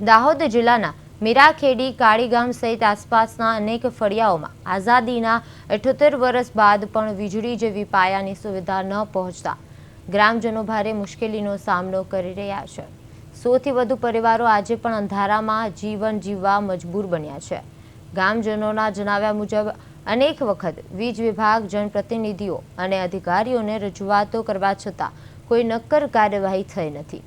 દાહોદ જિલ્લાના મીરાખેડી કાળીગામ સહિત આસપાસના અનેક ફળિયાઓમાં આઝાદીના 78 વર્ષ બાદ પણ વીજળી જેવી પાયાની સુવિધા ન પહોંચતા ગ્રામજનો ભારે મુશ્કેલીનો સામનો કરી રહ્યા છે। 100 થી વધુ પરિવારો આજે પણ અંધારામાં જીવન જીવવા મજબૂર બન્યા છે। ગામજનોના જણાવ્યા મુજબ અનેક વખત વીજ વિભાગ, જનપ્રતિનિધિઓ અને અધિકારીઓને રજૂઆતો કરવા છતાં કોઈ નક્કર કાર્યવાહી થઈ નથી।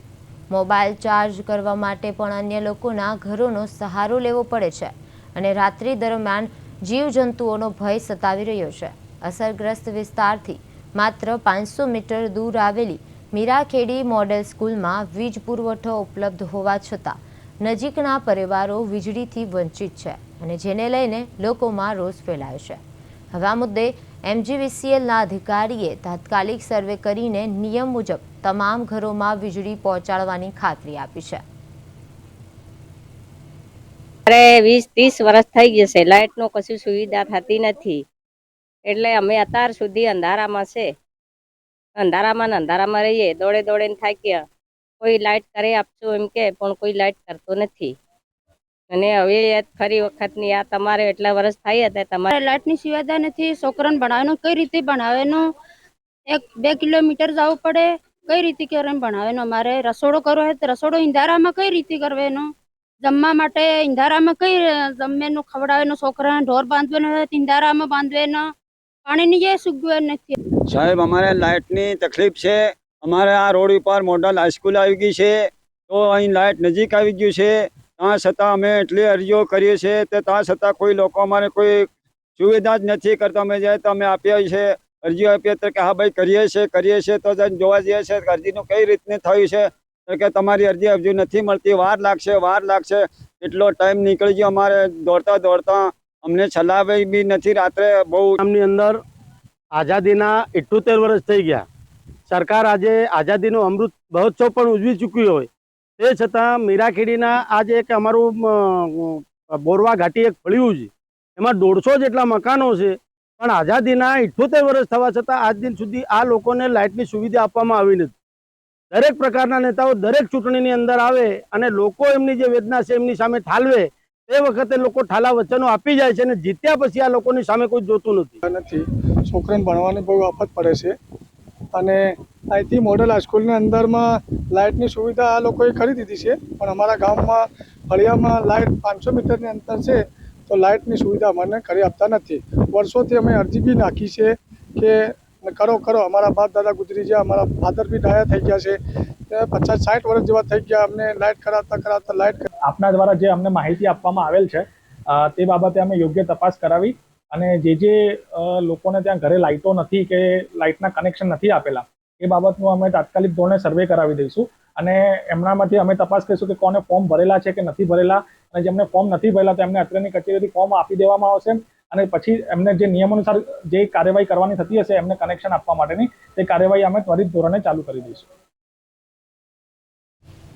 મોબાઈલ ચાર્જ કરવા માટે પણ અન્ય લોકોના ઘરોનો સહારો લેવો પડે છે અને રાત્રિ દરમિયાન જીવજંતુઓનો ભય સતાવી રહ્યો છે। અસરગ્રસ્ત વિસ્તારથી માત્ર 500 મીટર દૂર આવેલી મીરાખેડી મોડેલ સ્કૂલમાં વીજ પુરવઠો ઉપલબ્ધ હોવા છતાં નજીકના પરિવારો વીજળીથી વંચિત છે અને જેને લઈને લોકોમાં રોષ ફેલાયો છે। હવે આ મુદ્દે MGVCLના અધિકારીએ તાત્કાલિક સર્વે કરીને નિયમ મુજબ તમામ ઘરોમાં વીજળી પહોંચાડવાની ખાતરી આપી છે। અરે 20-30 વર્ષ થઈ જશે, લાઇટ નો કશું સુવિધા થતી નથી, એટલે અમે અત્યાર સુધી અંધારામાં છે। અંધારામાં રહીએ, દોડે દોડે થાક્યા। કોઈ લાઇટ કરી આપશો એમ કે, પણ કોઈ લાઇટ કરતો નથી। અને હવે ફરી વખતની આ તમારે એટલા વર્ષ થાય હતા, તમારે લાઇટની સુવિધા નથી। છોકરાને ભણાવવાનું કઈ રીતે ભણાવવાનું? 1-2 કિલોમીટર જવું પડે। કઈ રીતે કરીને ભણાવવાનું? અમારે રસોડો કરવો હોય તો રસોડો ઇંધારામાં કઈ રીતે કરવાનો? જમવા માટે ઇંધારામાં કઈ જમવાનું ખવડાવવાનું? છોકરાને ઢોર બાંધવાનો હોય તો ઇંધારામાં બાંધવાનો। પાણીની જે સગવડ નથી। સાહેબ, અમારે લાઇટની તકલીફ છે। અમારે આ રોડ ઉપર મોડલ હાઈસ્કૂલ આવી ગઈ છે, તો અહીં લાઇટ નજીક આવી ગયું છે। ત્યાં છતાં અમે એટલી અરજીઓ કરીએ છીએ, તો ત્યાં છતાં કોઈ લોકો અમારે કોઈ સુવિધા જ નથી કરતા। અમે જાય તો અમે આપીએ છીએ, અરજીઓ આપીએ તો કે હા ભાઈ કરીએ છીએ તો જોવા જઈએ છીએ અરજીનું કઈ રીતને થયું છે, તો કે તમારી અરજી હજુ નથી મળતી, વાર લાગશે। એટલો ટાઈમ નીકળી ગયો અમારે દોડતા અમને ચલાવી બી નથી। રાત્રે બહુ ગામની અંદર આઝાદીના 78 વર્ષ થઈ ગયા। સરકાર આજે આઝાદીનો અમૃત મહોત્સવ પણ ઉજવી ચૂકી હોય, તે છતાં મીરાખેડીના આજે એક અમારું બોરવા ઘાટી એક ફળિયું છે, એમાં 150 જેટલા મકાનો છે, પણ આઝાદીના 78 વર્ષ થવા છતાં આજ દિન સુધી આ લોકોને લાઇટની સુવિધા આપવામાં આવી નથી। દરેક પ્રકારના નેતાઓ દરેક ચૂંટણીની અંદર આવે અને લોકો એમની જે વેદના છે એમની સામે ઠાલવે, તે વખતે લોકો ઠાલા વચનો આપી જાય છે અને જીત્યા પછી આ લોકોની સામે કોઈ જોતું નથી। છોકરાને ભણવાની બહુ આફત પડે છે અને અહીંથી મોડલ હાઈસ્કૂલની અંદરમાં લાઇટની સુવિધા આ લોકોએ કરી દીધી છે, પણ અમારા ગામમાં ફળિયામાં લાઇટ 500 મીટરની અંતર છે, તો લાઇટની સુવિધા અમને કરી આપતા નથી। વર્ષોથી અમે અરજી બી નાખી છે કે કરો। અમારા બાપ દાદા ગુજરી ગયા, અમારા ફાધર બી ડાયા થઈ ગયા છે, 50-60 વર્ષ જેવા થઈ ગયા। અમને લાઇટ કરાવતા લાઇટ આપના દ્વારા જે અમને માહિતી આપવામાં આવેલ છે તે બાબતે અમે યોગ્ય તપાસ કરાવી અને જે લોકોને ત્યાં ઘરે લાઇટો નથી કે લાઇટના કનેક્શન નથી આપેલા, એ બાબતનું અમે તાત્કાલિક ધોરણે સર્વે કરાવી દઈશું અને એમનામાંથી અમે તપાસ કરીશું કે કોને ફોર્મ ભરેલા છે કે નથી ભરેલા, અને જેમને ફોર્મ નથી ભરેલા તેમને અત્રેની કચેરીથી ફોર્મ આપી દેવામાં આવશે અને પછી એમને જે નિયમ અનુસાર જે કાર્યવાહી કરવાની થતી હશે એમને કનેક્શન આપવા માટેની તે કાર્યવાહી અમે ત્વરિત ધોરણે ચાલુ કરી દઈશું।